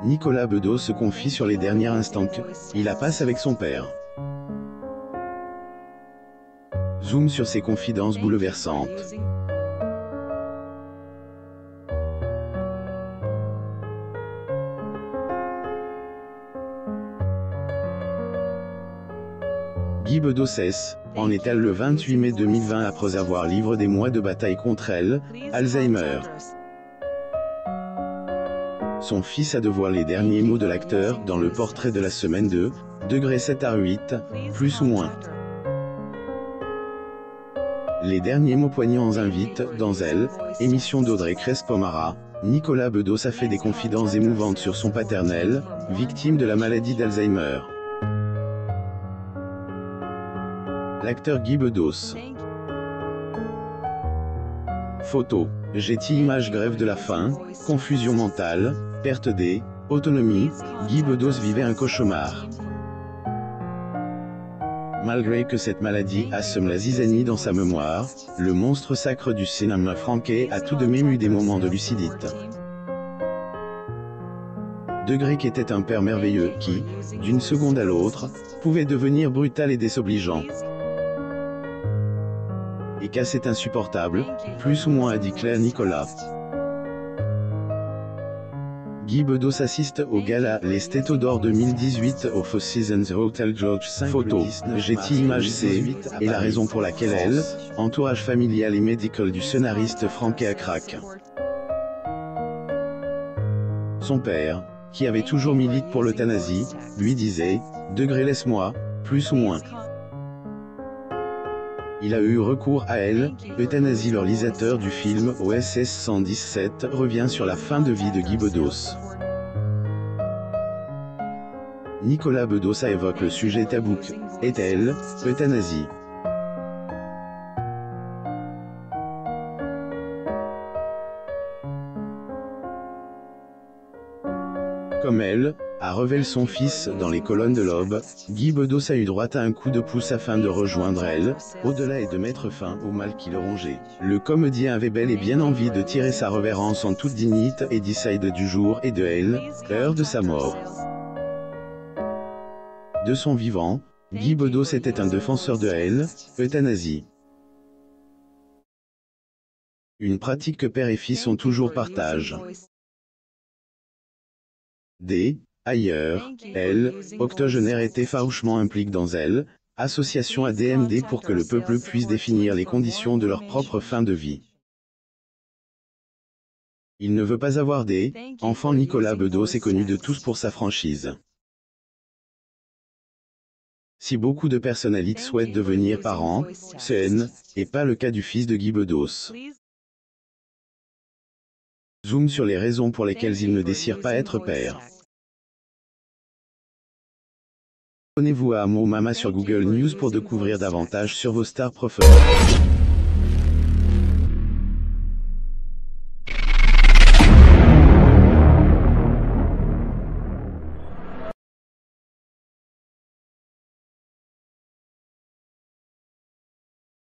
Nicolas Bedos se confie sur les derniers instants qu'il passe avec son père. Zoom sur ses confidences bouleversantes. Guy Bedos en est-elle le 28 mai 2020 après avoir livré des mois de bataille contre elle, Alzheimer. Son fils a dévoilé les derniers mots de l'acteur dans le portrait de la semaine de °7 à 8, plus ou moins. Les derniers mots poignants invitent, dans Elle, émission d'Audrey Crespo-Mara, Nicolas Bedos a fait des confidences émouvantes sur son paternel, victime de la maladie d'Alzheimer. L'acteur Guy Bedos. Photo. Getty Images. Grève de la faim, confusion mentale, perte d'autonomie, Guy Bedos vivait un cauchemar. Malgré que cette maladie assomme la zizanie dans sa mémoire, le monstre sacre du cinéma français a tout de même eu des moments de lucidité. Degré qu'était un père merveilleux qui, d'une seconde à l'autre, pouvait devenir brutal et désobligeant. Et qu'à c'est insupportable, plus ou moins a dit Claire Nicolas. Guy Bedos assiste au gala Les Stétos d'Or 2018 au Four Seasons Hotel George V. Photo, Getty Images. Et la raison pour laquelle elle, entourage familial et médical du scénariste Frank Crack. Son père, qui avait toujours milité pour l'euthanasie, lui disait, laisse-moi, plus ou moins. Il a eu recours à elle, euthanasie. Le réalisateur du film OSS 117 revient sur la fin de vie de Guy Bedos. Nicolas Bedos évoque le sujet tabou est-elle, euthanasie. Comme elle, a révélé son fils dans les colonnes de l'Aube, Guy Bedos a eu droit à un coup de pouce afin de rejoindre elle, au-delà et de mettre fin au mal qui le rongeait. Le comédien avait bel et bien envie de tirer sa révérence en toute dignité et décide du jour et de elle, l'heure de sa mort. De son vivant, Guy Bedos était un défenseur de elle, euthanasie. Une pratique que père et fils ont toujours partagé. Ailleurs, elle, octogénaire, était farouchement impliquée dans Elle, association ADMD, pour que le peuple puisse définir les conditions de leur propre fin de vie. Il ne veut pas avoir enfants. Nicolas Bedos est connu de tous pour sa franchise. Si beaucoup de personnalités souhaitent devenir parents, ce n'est pas le cas du fils de Guy Bedos. Zoom sur les raisons pour lesquelles il ne désire pas être père. Abonnez-vous à Mo Mama sur Google News pour découvrir davantage sur vos stars préférées.